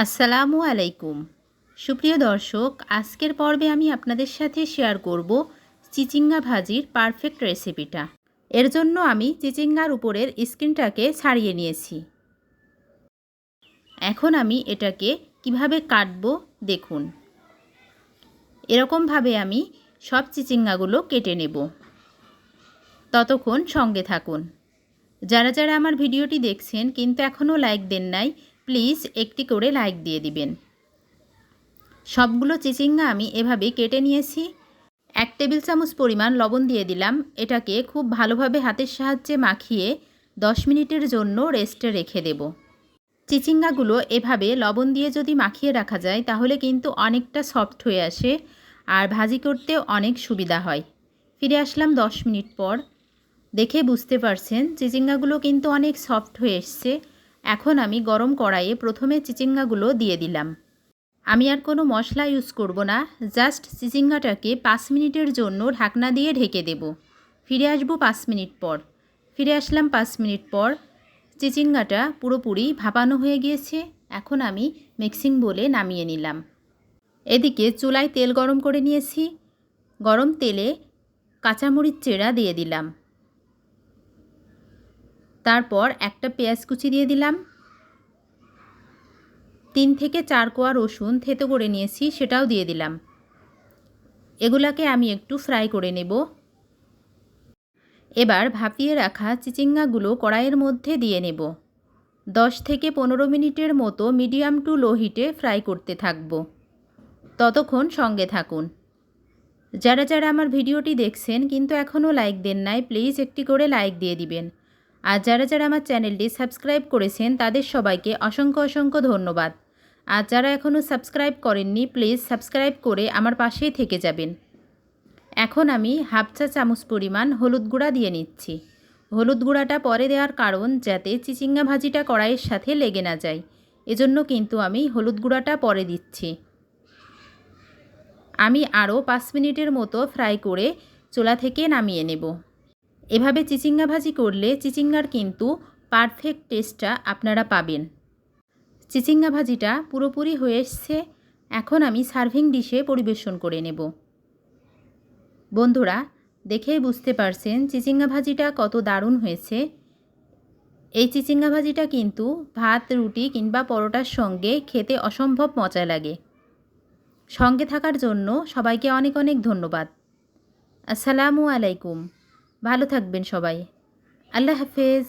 আসসালামু আলাইকুম। সুপ্রিয় দর্শক, আজকের পর্বে আমি আপনাদের সাথে শেয়ার করব চিচিঙ্গা ভাজির পারফেক্ট রেসিপিটা। এর জন্য আমি চিচিঙ্গার উপরের স্কিনটাকে ছাড়িয়ে নিয়েছি। এখন আমি এটাকে কিভাবে কাটবো দেখুন। এরকমভাবে আমি সব চিচিঙ্গাগুলো কেটে নেব। ততক্ষণ সঙ্গে থাকুন। যারা যারা আমার ভিডিওটি দেখছেন কিন্তু এখনও লাইক দেন নাই, প্লিজ একটি করে লাইক দিয়ে দিবেন। সবগুলো চিচিঙ্গা আমি এভাবে কেটে নিয়েছি। 1 টেবিল চামচ পরিমাণ লবণ দিয়ে দিলাম। এটাকে খুব ভালোভাবে হাতের সাহায্যে মাখিয়ে 10 মিনিটের জন্য রেস্টে রেখে দেব। চিচিঙ্গাগুলো এভাবে লবণ দিয়ে যদি মাখিয়ে রাখা যায় তাহলে কিন্তু অনেকটা সফট হয়ে আসে আর ভাজি করতেও অনেক সুবিধা হয়। ফিরে আসলাম 10 মিনিট পর। দেখে বুঝতে পারছেন চিচিঙ্গাগুলো কিন্তু অনেক সফট হয়ে এসছে। এখন আমি গরম কড়াইয়ে প্রথমে চিচিঙ্গাগুলো দিয়ে দিলাম। আমি আর কোনো মশলা ইউজ করব না, জাস্ট চিচিঙ্গাটাকে 5 মিনিটের জন্য ঢাকনা দিয়ে ঢেকে দেব। ফিরে আসবো 5 মিনিট পর। ফিরে আসলাম 5 মিনিট পর। চিচিঙ্গাটা পুরোপুরি ভাপানো হয়ে গিয়েছে। এখন আমি মিক্সিং বোলে নামিয়ে নিলাম। এদিকে চুলায় তেল গরম করে নিয়েছি। গরম তেলে কাঁচামরিচ চেরা দিয়ে দিলাম। তারপর একটা পেঁয়াজ কুচি দিয়ে দিলাম। 3 থেকে 4 কোয়া রসুন থেতো করে নিয়েছি, সেটাও দিয়ে দিলাম। এগুলাকে আমি একটু ফ্রাই করে নেব। এবার ভাপিয়ে রাখা চিচিঙ্গাগুলো কড়াইয়ের মধ্যে দিয়ে নেব। 10 থেকে 15 মিনিটের মতো মিডিয়াম টু লো হিটে ফ্রাই করতে থাকব। ততক্ষণ সঙ্গে থাকুন। যারা যারা আমার ভিডিওটি দেখছেন কিন্তু এখনও লাইক দেন নাই, প্লিজ একটি করে লাইক দিয়ে দিবেন। আর যারা যারা আমার চ্যানেলটি সাবস্ক্রাইব করেছেন তাদের সবাইকে অসংখ্য অসংখ্য ধন্যবাদ। আর যারা এখনও সাবস্ক্রাইব করেননি, প্লিজ সাবস্ক্রাইব করে আমার পাশেই থেকে যাবেন। এখন আমি হাফ চা চামচ পরিমাণ হলুদ গুঁড়া দিয়ে নিচ্ছি। হলুদ গুঁড়াটা পরে দেওয়ার কারণ যাতে চিচিঙ্গা ভাজিটা কড়াইয়ের সাথে লেগে না যায়, এজন্য কিন্তু আমি হলুদ গুঁড়াটা পরে দিচ্ছি। আমি আরও 5 মিনিটের মতো ফ্রাই করে চুলা থেকে নামিয়ে নেব। এভাবে চিচিঙ্গা ভাজি করলে চিচিঙ্গার কিন্তু পারফেক্ট টেস্টটা আপনারা পাবেন। চিচিঙ্গা ভাজিটা পুরোপুরি হয়ে এসছে। এখন আমি সার্ভিং ডিশে পরিবেশন করে নেব। বন্ধুরা, দেখেই বুঝতে পারছেন চিচিঙ্গা ভাজিটা কত দারুণ হয়েছে। এই চিচিঙ্গা ভাজিটা কিন্তু ভাত, রুটি কিংবা পরোটার সঙ্গে খেতে অসম্ভব মজা লাগে। সঙ্গে থাকার জন্য সবাইকে অনেক অনেক ধন্যবাদ। আসসালামু আলাইকুম। ভালো থাকবেন সবাই। আল্লাহ হাফেজ।